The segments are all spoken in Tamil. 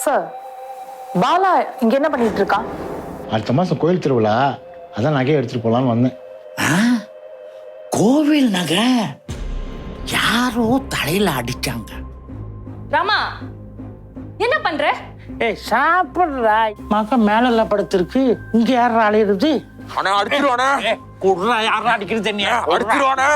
சார், பாலா இங்க என்ன பண்ணிட்டு இருக்கான்? அடுத்த மாசம் கோயில் திருவிழா, அதான் நகையை எடுத்துட்டு போலான்னு வந்தேன். கோவில் நகை யாரோ தலையில அடிச்சாங்க. ராமா, என்ன பண்ற? ஏய் சாப்பிடுறா. மகன் மேல படுத்திருக்கு, இங்க யார அலையிறது? அண்ணா அடிச்சிருவானே. குடுறா, யார அடிக்கிறது? தண்ணியா அடிச்சிருவானே.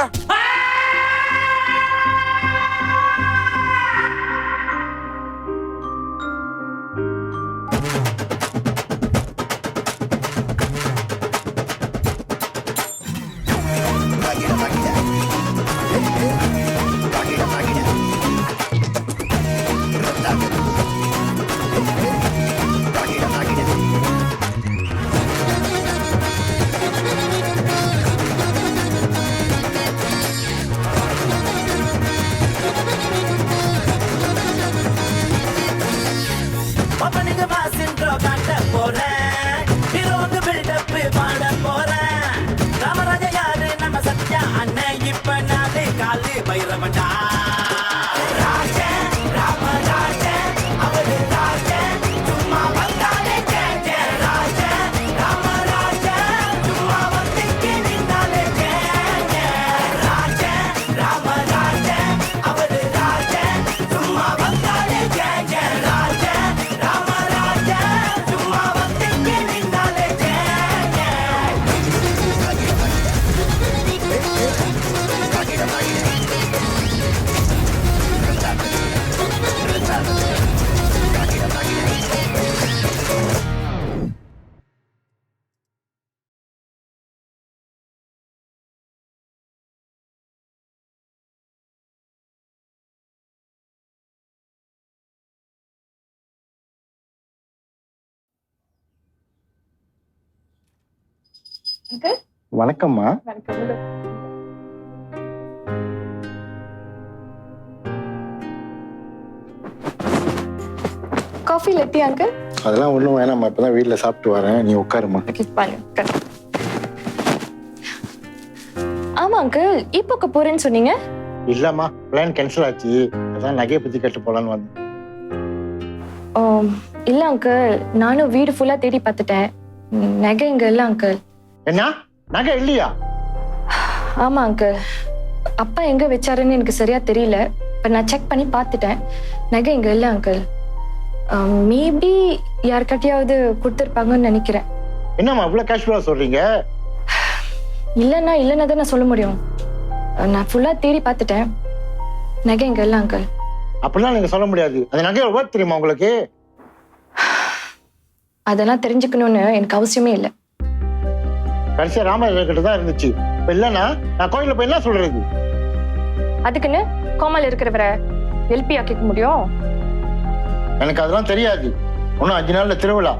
வணக்கம்மா. காஃபி லெட்டி அங்கிள்? அதெல்லாம் ஒண்ணும் வேணாம்மா, இப்பதான் வீட்டுல சாப்பிட்டு வரேன், நீ உட்காருமா. ஆமா அங்கிள், இப்போக்கு போறேன்னு சொன்னீங்க. இல்லம்மா, பிளான் கேன்சல் ஆச்சு, அதான் நகையை பத்தி கேட்டு போலான்னு வந்தேன். இல்ல அங்கிள், நானும் வீடு ஃபுல்லா தேடி பார்த்துட்டேன். நகை இங்க இல்ல அங்கிள். என்ன நகை இல்லையா? ஆமா அங்கிள், அப்பா எங்க வச்சாருன்னு எனக்கு சரியா தெரியல. இப்ப நான் செக் பண்ணி பார்த்துட்டேன், நகை இங்க இல்ல அங்கிள். மேபி யார்கிட்டயாவது கொடுத்துருப்பாங்கன்னு நினைக்கிறேன். என்னம்மா இவ்வளவு கேஷுவலா சொல்றீங்க? இல்லைன்னா தான் நான் சொல்ல முடியும். நான் ஃபுல்லா தேடி பார்த்துட்டேன், நகை இங்க இல்ல அங்கிள். அப்படிலாம் நீங்க சொல்ல முடியாது. அந்த நகையோட ஒர்த் தெரியுமா உங்களுக்கு? அதெல்லாம் தெரிஞ்சுக்கணும்னு எனக்கு அவசியமே இல்லை. கடைசியா ராமராஜர் கிட்ட தான் இருந்துச்சு. இப்ப இல்லன்னா நான் கோயில போய் என்ன சொல்றது? அதுக்குன்னு கோமல் இருக்கிறவரை எல்பி ஆக்கிக்க முடியும்? எனக்கு அதெல்லாம் தெரியாது. இன்னும் 5 நாள்ல திருவிழா,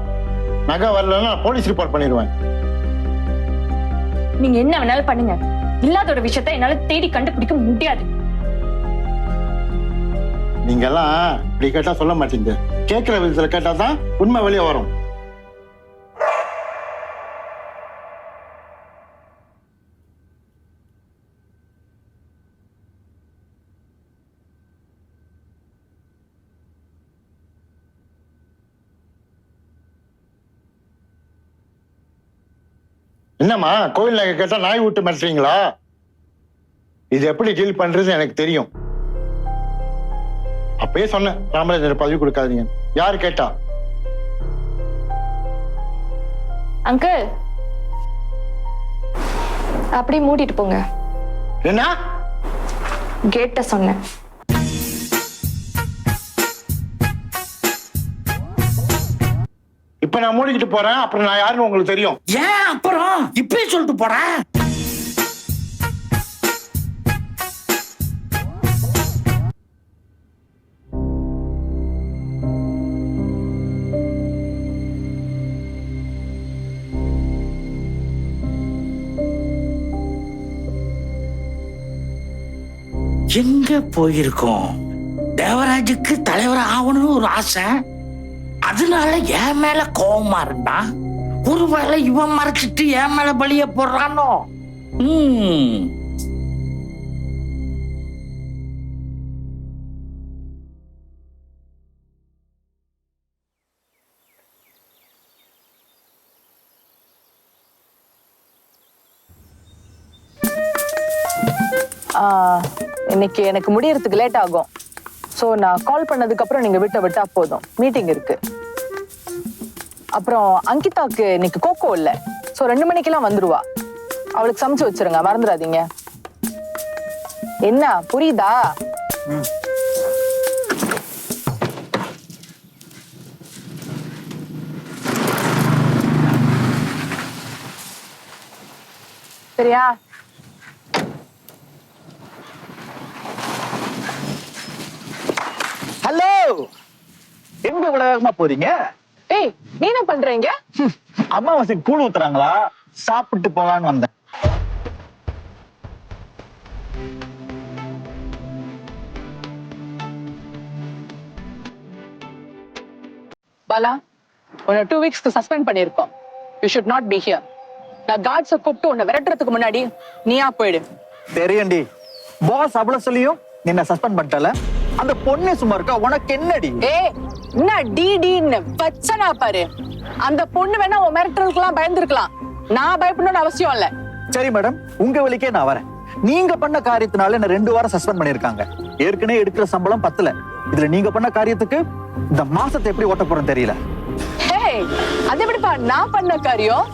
நகை வரலன்னா போலீஸ் ரிப்போர்ட் பண்ணிடுவேன். நீங்க என்ன வேணாலும் பண்ணுங்க, இல்லாதோட விஷயத்தை என்னால தேடி கண்டுபிடிக்க முடியாது. நீங்க எல்லாம் இப்படி கேட்டா சொல்ல மாட்டீங்க. கேட்கிற விதத்துல கேட்டாதான் உண்மை வெளியே வரும். என்னம்மா கோயில் நகை கேட்டா நாய் விட்டு மிரட்டுறீங்களா? இது எப்படி டீல் பண்றது எனக்கு தெரியும். அப்பயே சொன்னேன் ராமராஜர் பதவி கொடுக்காதீங்க. யாரு கேட்டா? அங்கிள், அப்படி மூடிட்டு போங்க. என்ன கேட்ட சொன்னேன். இப்ப நான் மூடிக்கிட்டு போறேன், அப்புறம் நான் யாருன்னு உங்களுக்கு தெரியும். ஏன் அப்புறம் இப்பயே சொல்லிட்டு போறேன். எங்க போயிருக்கோம்? தேவராஜுக்கு தலைவர் ஆகணும்னு ஒரு ஆசை, அதனால என் மேல கோபமா இருந்தா. ஒருவேளை இவன் மறைச்சிட்டு என் மேல பலிய போடுறானோ? இன்னைக்கு எனக்கு முடியறதுக்கு லேட் ஆகும். ஸோ நான் கால் பண்ணதுக்கு அப்புறம் நீங்க விட்டா போதும். மீட்டிங் இருக்கு. அப்புறம் அங்கிதாக்கு இன்னைக்கு கோகோ இல்ல. ஸோ 2 மணிக்கெல்லாம் வந்துருவா. அவளுக்கு சமைச்சு வச்சிருங்க, மறந்துடாதீங்க. என்ன புரியுதா? சரியா? ஹலோ, எங்க இவ்வளவு வேகமா போறீங்க? ஏய், நீ என்ன பண்றீங்க? அம்மாவாசைக்கு கூழ் ஊத்துறாங்களா, சாப்பிட்டு போலான்னு வந்தேன். பாலா, உன்னை 2 வீக்ஸ்க்கு சஸ்பெண்ட் பண்ணிருக்கோம். You should not be here. நான் கார்ட்ஸை கூப்பிட்டு உன்னை விரட்டுறதுக்கு முன்னாடி நீயா போயிடு. தெரியும்டி, பாஸ் அவ்வளவு சொல்லியும் நின்ன சஸ்பெண்ட் பண்ணிட்டல. அந்த பொண்ணு சும்மா இருக்கா, உனக்கு என்னடி? ஏய், என்ன டிடின்னு பச்சனா பாரு. அந்த பொண்ணு வேணா உன் மிரட்டலுக்குலாம் பயந்துருக்கலாம். நான் பயப்படணும்னு அவசியம் இல்ல. சரி மேடம், உங்க வழிக்கே நான் வரேன். நீங்க பண்ண காரியத்தினால என்ன 2 வாரம் சஸ்பெண்ட் பண்ணிருக்காங்க. ஏற்கனவே எடுக்கிற சம்பளம் 10ல. இதுல நீங்க பண்ண காரியத்துக்கு இந்த மாசத்தை எப்படி ஓட்ட போறேன்னு தெரியல. ஏய், அது எப்படிப்பா நான் பண்ண காரியம்?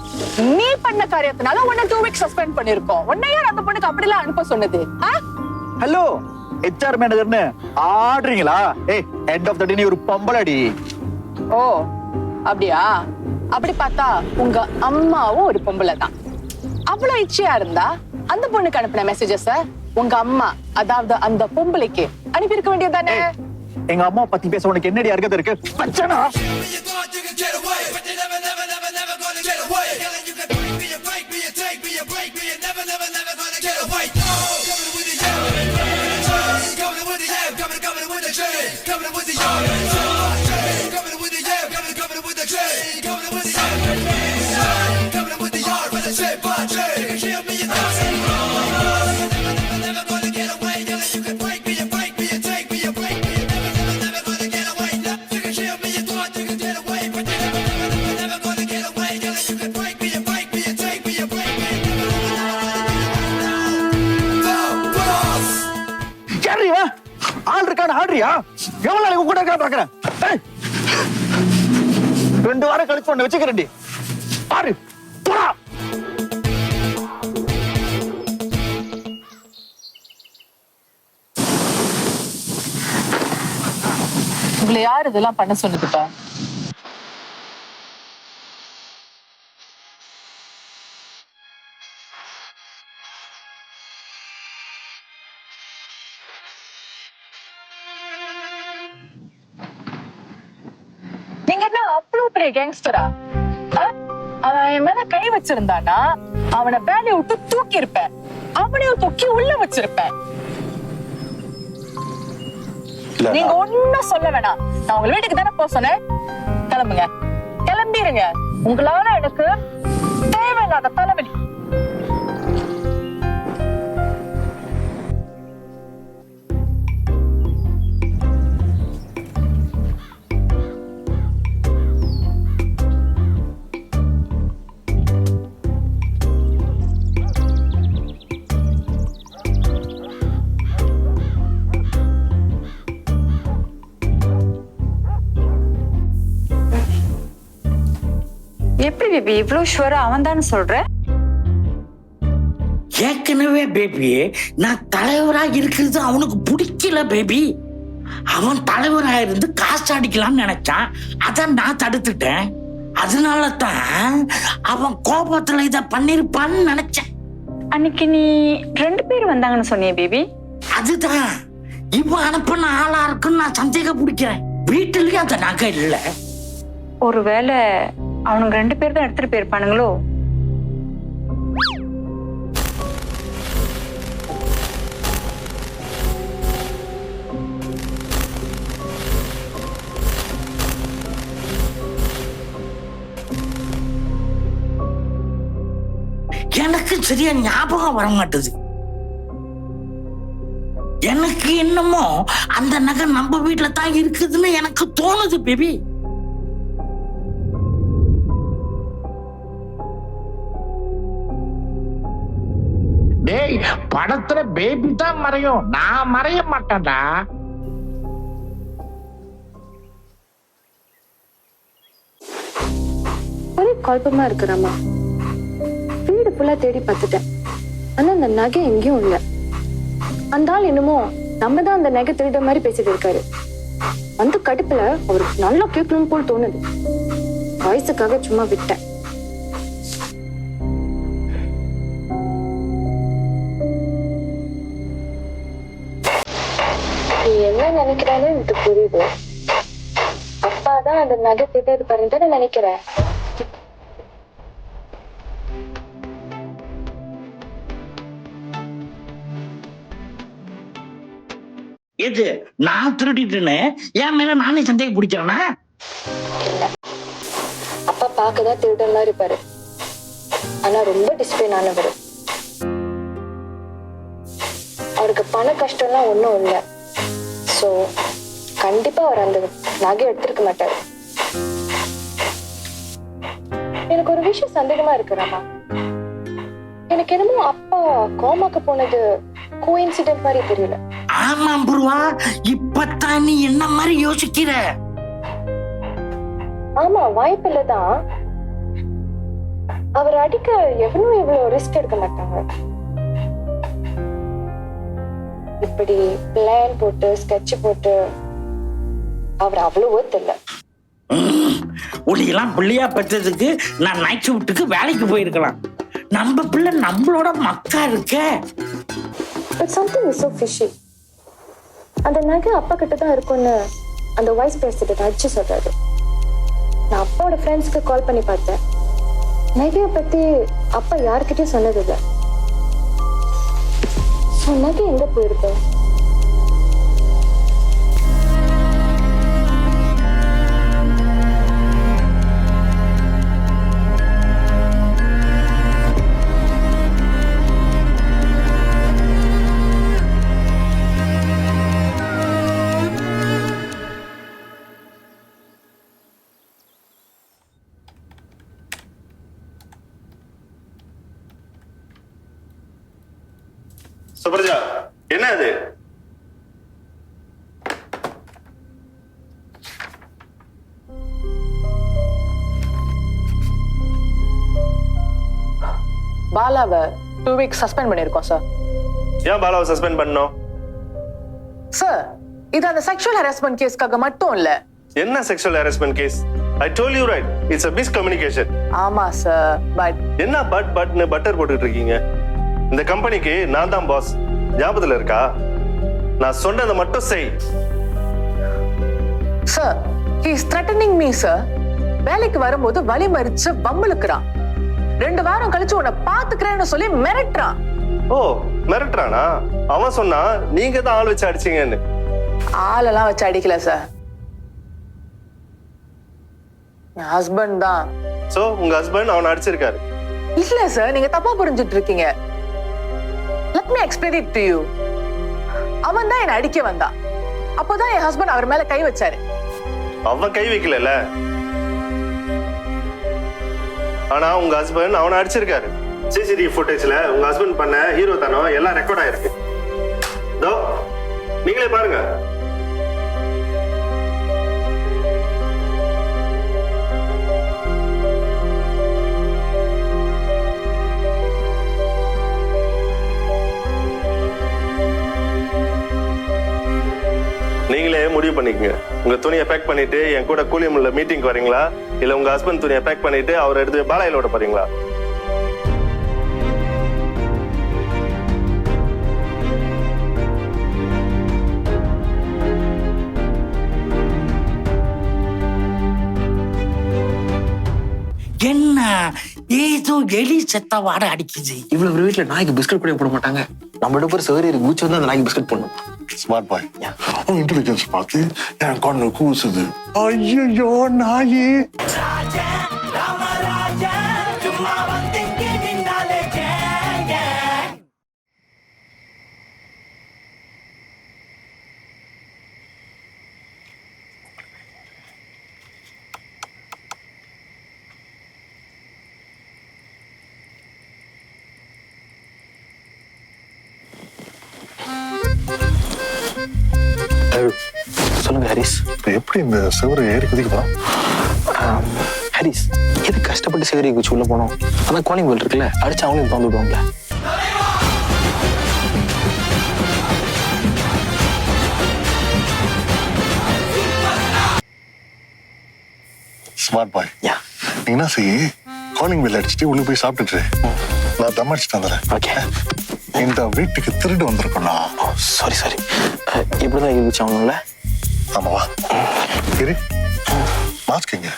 நீ பண்ண காரியத்தினால உன்னை 2 வீக்ஸ் சஸ்பெண்ட் பண்ணிருக்கோம். உன்னை யார் அந்த பொண்ணுக்கு அப்படிலாம் அனுப்ப சொன்னது? Hello, HR மேனேஜர்னு ஆடுறீங்களா? ஏய், எண்ட் ஆஃப் தி டே நீ ஒரு பொம்பளடி. ஓ, அப்படியா? அப்படி பார்த்தா உங்க அம்மாவும் ஒரு பொம்பளை தான். அவ்வளவு இச்சையா இருந்தா அந்த பொண்ணுக்கு அனுப்பின மெசேஜஸ் உங்க அம்மா, அதாவது அந்த பொம்பளைக்கு அனுப்பி இருக்க வேண்டியதானே? எங்க அம்மா பத்தி பேச உனக்கு என்னடி அர்த்தம் இருக்கு? பச்சனா ஆள் இருக்கான ஆடுறியா? எவ்வளவு நாளைக்கு கூட இருக்கா பாக்குறேன். 2 வாரம் கழிச்சு ஒண்ணு வச்சுக்கிறேன்டி. பாரு, போடா. உங்களை யார் இதெல்லாம் பண்ண சொன்னதுப்பா? நீங்க என்ன அவ்வளவு பெரிய கேங்ஸ்டரா? அவன் என் மேல கை வச்சிருந்தானா அவனை வேலையை விட்டு தூக்கி இருப்பேன். அவனையும் தூக்கி உள்ள வச்சிருப்பேன். நீங்க ஒன்னும் சொல்ல வேணாம். நான் உங்க வீட்டுக்கு தானே போக சொன்னேன். கிளம்புங்க, கிளம்பிருங்க. உங்களால எனக்கு தேவையில்லாத தலைவலி. எப்படி பேபி இவ்வளவு ஷுவரா அவன் தானே சொல்ற? ஏற்கனவே பேபி நான் தலைவரா இருக்கிறது அவனுக்கு பிடிக்கல பேபி. அவன் தலைவரா இருந்து காசு அடிக்கலாம்னு நினைச்சான். அதான் நான் தடுத்துட்டேன். அதனால தான் அவன் கோபத்துல இத பண்ணிருப்பான்னு நினைச்சேன். அன்னைக்கு நீ 2 பேர் வந்தாங்கன்னு சொன்னியே பேபி. அதுதான் இவன் அனுப்பின ஆளா இருக்குன்னு நான் சந்தேகம் பிடிக்கிறேன். வீட்டுலயும் அந்த நகை இல்ல. ஒருவேளை அவனுக்கு 2 பேர் தான் எடுத்துட்டு போயிருப்பானுங்களோ? எனக்கு சரியா ஞாபகம் வர மாட்டுது. எனக்கு என்னமோ அந்த நகை நம்ம வீட்டுல தான் இருக்குதுன்னு எனக்கு தோணுது பேபி. டேய், படத்துல பேபி தான் மறையும், நான் மறைய மாட்டேன்டா. ஒரே குழப்பமா இருக்கிறாமா. வீடு ஃபுல்லா தேடி பார்த்துட்டேன், ஆனா அந்த நகை எங்கேயும் இல்ல. அந்த ஆள் என்னமோ நம்ம தான் அந்த நகை திருட மாதிரி பேசிட்டு இருக்காரு. அந்த கடுப்புல அவருக்கு நல்லா கேட்கணும் போல் தோணுது. வயசுக்காக சும்மா விட்டேன். நீ என்ன நினைக்கிறான்னு எனக்கு புரியுது. அப்பாதான் அந்த நகை திருடது பாருன்னு நினைக்கிறேன். எது நான் திருடிட்டுன்னு என் மேல நானே சந்தேகம் பிடிக்கிறேன்னா? அப்பா பார்க்கதான் திருடன்லாம் இருப்பாரு, ஆனா ரொம்ப டிசிப்ளின் ஆனவர். அவருக்கு பண கஷ்டம்லாம் ஒண்ணும் இல்லை. சோ கண்டிப்பா அவர் அந்த நகை எடுத்திருக்க மாட்டாரு. எனக்கு ஒரு விஷயம் சந்தேகமா இருக்கிறாமா. எனக்கு என்னமோ அப்பா கோமாக்கு போனது கோஇன்சிடென்ட் மாதிரி தெரியல. ஆமா புருவா, இப்பத்தான் நீ என்ன மாதிரி யோசிக்கிற. ஆமா, வாய்ப்பு இல்லதான். அவர் அடிக்க எவனும் இவ்வளவு ரிஸ்க் எடுக்க மாட்டாங்க. இப்படி பிளான் போட்டு ஸ்கெட்ச் போட்டு அவர் அவ்வளவு ஒர்த் இல்ல. உன்னையெல்லாம் பிள்ளையா பெற்றதுக்கு நான் நைட் ஷிஃப்ட்டுக்கு வேலைக்கு போயிருக்கலாம். நம்ம பிள்ளை நம்மளோட மக்கா இருக்க. But something is so fishy. அந்த நகை அப்பா கிட்ட தான் இருக்கும்னு அந்த வைஸ் பிரசிடென்ட் அடிச்சு சொல்றாரு. நான் அப்பாவோட ஃப்ரெண்ட்ஸ்க்கு கால் பண்ணி பார்த்தேன். நகையை பத்தி அப்பா யாருக்கிட்டையும் சொன்னதில்லை. ஸோ நகை எங்க போயிருக்கு? சுப்ரஜா, என்ன அது? பாலாவை 2 weeks சஸ்பெண்ட் பண்ணிருக்கோம் சார். ஏன் பாலாவை சஸ்பெண்ட் பண்ணோம்? சார், இது அந்த செக்ஷுவல் ஹராஸ்மெண்ட் கேஸ்க்காக மட்டும் இல்ல. என்ன sexual harassment case? I told you right, it's a miscommunication. ஆமா சார், பட் என்ன பட்னு பட்டர் போட்டுட்டு இருக்கீங்க? இந்த கம்பெனிக்கு நான் தான் பாஸ், ஞாபகத்துல இருக்கா? நான் சொன்னதை மட்டும் செய். Sir, he is threatening me sir. வேலைக்கு வரும்போது வலி மறிச்சு பம்பளுக்குறான். 2 வாரம் கழிச்சு உன்னை பாத்துக்கிறேன்னு சொல்லி மிரட்டுறான். ஓ, மிரட்டுறானா? அவன் சொன்னா நீங்க தான் ஆள் வச்சு அடிச்சீங்கன்னு. ஆளெல்லாம் வச்சு அடிக்கல சார், என் ஹஸ்பண்ட் தான். சோ உங்க ஹஸ்பண்ட் அவனை அடிச்சிருக்காரு? இல்ல சார், நீங்க தப்பா புரிஞ்சுட்டு இருக்கீங்க. Let me explain it to you. அவன் தான் என்ன அடிக்க வந்தான். அப்போதான் என் ஹஸ்பண்ட் அவர் மேல கை வச்சாரு. அவன் கை வைக்கல, ஆனா உங்க ஹஸ்பண்ட் அவனை அடிச்சிருக்காரு. சிசிடிவி ஃபுட்டேஜ்ல உங்க ஹஸ்பண்ட் பண்ண ஹீரோ தனம் எல்லாம் ரெக்கார்ட் ஆயிருக்கு. தோ நீங்களே பாருங்க. நீங்களே முடிவு பண்ணிக்கங்க. உங்க துணியை பேக் பண்ணிட்டு என் கூட கூலியம்ல மீட்டிங் வரீங்களா, இல்ல உங்க ஹஸ்பண்ட் துணியை பேக் பண்ணிட்டு அவர் எடுத்து பாலாயில ஓட போறீங்களா? என்ன ஏதோ எலி செத்த வாட அடிக்குது. இவ்வளவு ஒரு வீட்டுல நாய்க்கு பிஸ்கட் கூட போட மாட்டாங்க. நம்மளோட பேர் சரி இருக்கு, மூச்சு வந்து அந்த நாய்க்கு பிஸ்கட் போடணும். ஸ்மார்ட் பாய், அவன் இன்டெலிஜென்ஸ் பார்த்து என் கண்ணு கூசுது. ஐயோ நாயே. எப்படி இந்த செவரு ஏறி குதிக்கலாம்? ஹரிஸ், எது கஷ்டப்பட்டு சேரி குச்சி உள்ள போனோம்? அதான் காலிங் பெல் இருக்குல்ல, அடிச்சு அவங்களையும் திறந்து விடுவாங்களே. Smart boy. யா, நீ என்ன செய்ய, காலிங் பெல் அடிச்சுட்டு உள்ள போய் சாப்பிட்டுட்டு நான் தம் அடிச்சுட்டு வந்துடுறேன். ஓகே. இந்த வீட்டுக்கு திருடு வந்திருக்கோம்னா. சாரி சாரி, இப்படிதான் ஏறி குச்சி ஆகணும்ல? ஆமாவா? சரி, மாஸ்க் எங்க?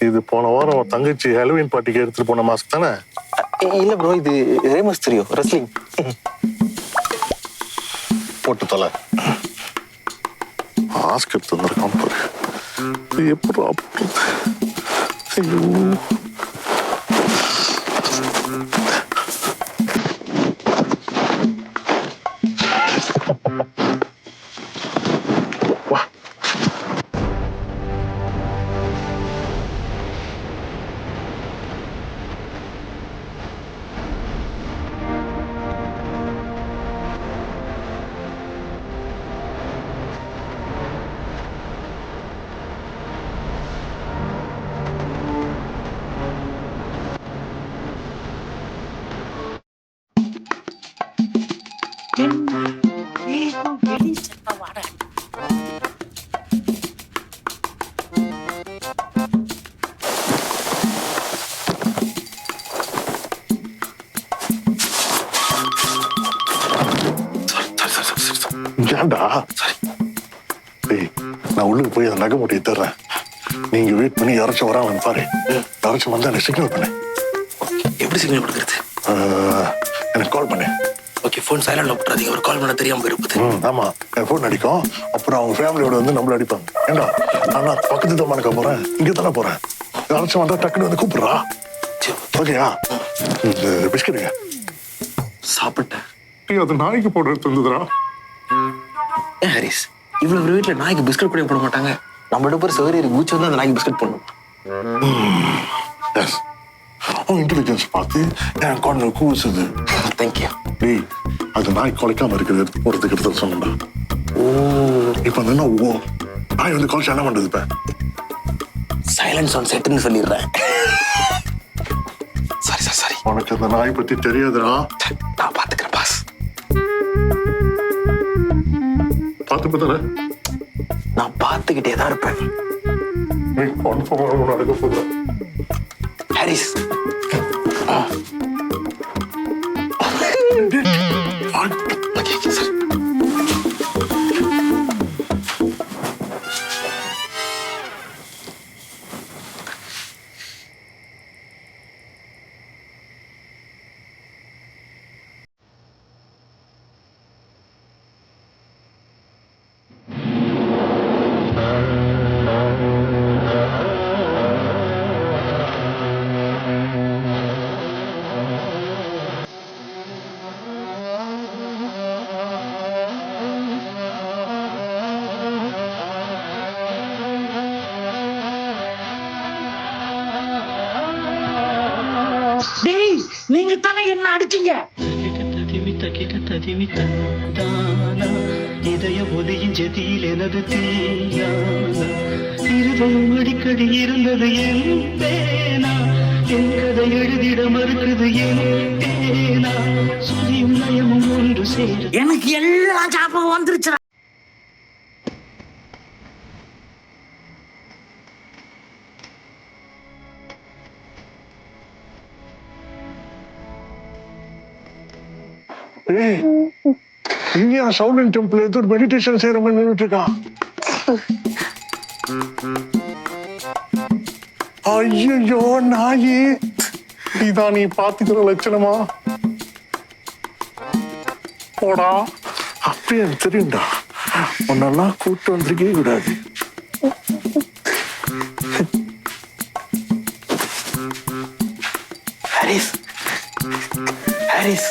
இது போன வாரம் உன் தங்கச்சி ஹாலோவீன் பார்ட்டிக்கு எடுத்துட்டு போன மாஸ்க் தானே? இல்ல ப்ரோ, இது ரேமஸ் தெரியோ ரெஸ்லிங். போட்டு தொலை. மாஸ்க் எடுத்து வந்திருக்கான் பாரு. இது எப்படி போடுறது? ஐயோ, ஏன்டா? டேய், நான் உள்ளுக்கு போய் அந்த நகை மூட்டையை தர்றேன். நீங்க வெயிட் பண்ணி யாராச்சும் வராங்கன்னு பாரு. யாராச்சும் வந்தா எனக்கு சிக்னல் பண்ணு. எப்படி சிக்னல் கொடுக்கறது? எனக்கு கால் பண்ணு. ஓகே, ஃபோன் சைலண்ட்ல போட்டுறாதீங்க, ஒரு கால் பண்ண தெரியாம போயிருக்குது. ஆமா, என் ஃபோன் அடிக்கும். அப்புறம் அவங்க ஃபேமிலியோட வந்து நம்மள அடிப்பாங்க. ஏண்டா, நான் பக்கத்து தம்மானுக்கா போறேன், இங்க தானே போறேன். யாராச்சும் வந்தா டக்குன்னு வந்து கூப்பிடுறா. ஓகேயா? இந்த பிஸ்கெட்டுங்க சாப்பிட்டேன். அது நாய்க்கு போடுறது இருந்ததுடா. ஏன் ஹரிஸ், இவ்வளவு வீட்டுல நாய்க்கு பிஸ்கட் கூட போட மாட்டாங்க? நம்மளோட பேர் சேரி குச்சி வந்து அந்த நாய்க்கு பிஸ்கட் பண்ணும். எஸ், உன் இன்டெலிஜென்ஸ் பார்த்து என் கண்ணு கூசுது. தேங்க்யூ. டேய், அது நாய் குலைக்காம இருக்கிறது போறதுக்கு எடுத்து சொன்னா. ஓ, இப்ப என்ன ஓ நாய் வந்து குலைச்சா என்ன பண்றது? இப்ப சைலன்ஸ் ஆன் செட்னு சொல்லிடுறேன். Sorry sir, sorry. உனக்கு அந்த நாய் பத்தி தெரியாதுடா. நான் பாத்துக்கிறேன் பாஸ். பார்த்து தானே நான் பார்த்துக்கிட்டே தான் இருப்பேன். நீ கன்ஃபார்ம் நடக்க போகுது. Haris, okay sir. டேய், நீங்க தானே என்ன அடிச்சீங்க? இதய ஒதியின் ஜதியில் எனது தீயான இருதயம் அடிக்கடி இருந்தது என் பேனா, என் கதை எழுதிட மறுக்குது என் பேனா, சுதியும் நயமும் ஒன்று சேர எனக்கு எல்லாம் ஞாபகம் வந்துருச்சு. ஏய், இங்கேயா சவுண்ட் டெம்பிள் ஏதோ மெடிடேஷன் செய்யற மாதிரி நின்றுட்டு இருக்கான். ஐயோ நாயி, இதான் நீ பாத்துக்கிற லட்சணமா? போடா, அப்பயே எனக்கு தெரியும்டா, உன்னெல்லாம் கூட்டு வந்திருக்கே கூடாது. ஹரிஸ், ஹரிஸ்,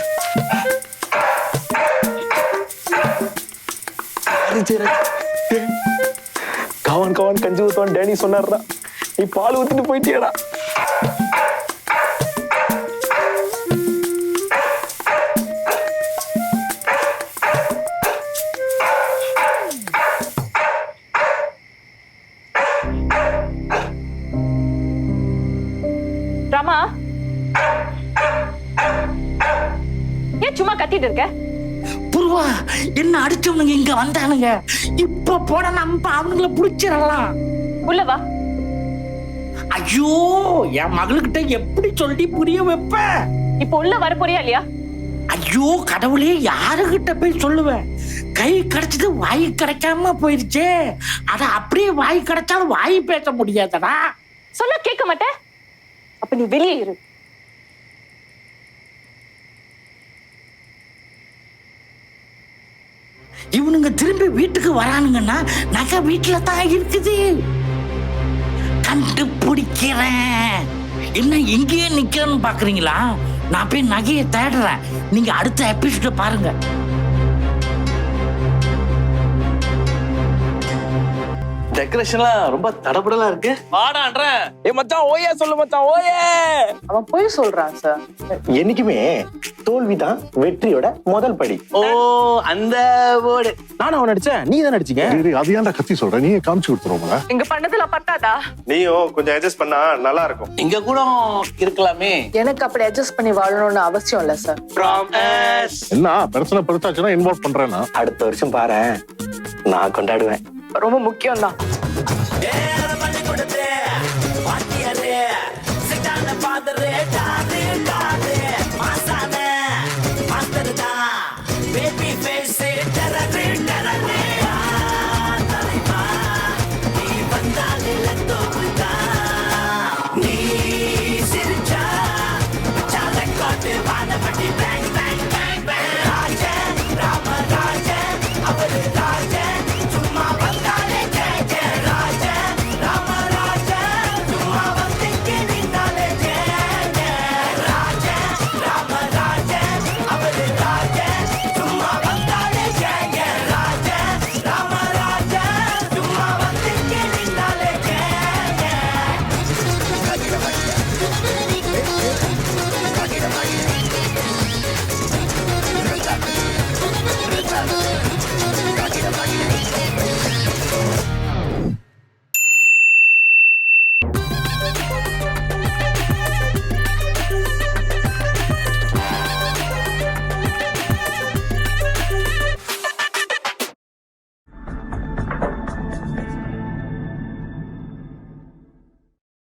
கவன் கவன் கஞ்சி ஊத்துவான் டேனி சொன்னார்டா, நீ பால் ஊத்திட்டு போயிட்டியடா. கத்திட்டு இருக்க? புருவா, என்ன அடிச்சவனுங்க இங்க வந்தானுங்க. இப்ப போன நம்ம அவனுங்களை புடிச்சிடலாம். உள்ள வா. ஐயோ, என் மகளுக்கிட்ட எப்படி சொல்லி புரிய வைப்ப? இப்ப உள்ள வர போறியா இல்லையா? ஐயோ கடவுளே, யாருகிட்ட போய் சொல்லுவேன்? கை கிடைச்சது வாய் கிடைக்காம போயிருச்சே. அத அப்படியே வாய் கிடைச்சாலும் வாய் பேச முடியாதடா. சொல்ல கேட்க மாட்டேன். அப்ப நீ வெளியே இரு. இவனுங்க திரும்பி வீட்டுக்கு வரானுங்கன்னா நகை வீட்டுல தான் இருக்குது. கண்டுபிடிக்கிறேன். என்ன எங்கேயே நிக்கிறேன்னு பாக்குறீங்களா? நான் போய் நகையை தேடுறேன். நீங்க அடுத்த எபிசோட பாருங்க. டெக்கரேஷன்லாம் ரொம்ப தடபடலா இருக்கு. வாடான்றேன். மச்சான் ஓயே சொல்லு மச்சான், ஓயே. அவன் போய் சொல்றான் சார். என்னைக்குமே தோல்விதான் வெற்றியோட முதல் படி. ஓ, அந்த வேர்டு. நானும் அவன் நடிச்சேன், நீ தான் நடிச்சீங்க. அது ஏன்டா கத்தி சொல்ற? நீயே காமிச்சு கொடுத்துருவோம்ல. இங்க பண்ணதுல பத்தாதா? நீயும் கொஞ்சம் அட்ஜஸ்ட் பண்ணா நல்லா இருக்கும். இங்க கூட இருக்கலாமே. எனக்கு அப்படி அட்ஜஸ்ட் பண்ணி வாழணும்னு அவசியம் இல்ல சார். என்ன பிரச்சனை பெருத்தாச்சுன்னா இன்வால்வ் பண்றேன்னா அடுத்த வருஷம் பாரு, நான் கொண்டாடுவேன். ரொம்ப முக்கியம் தான்.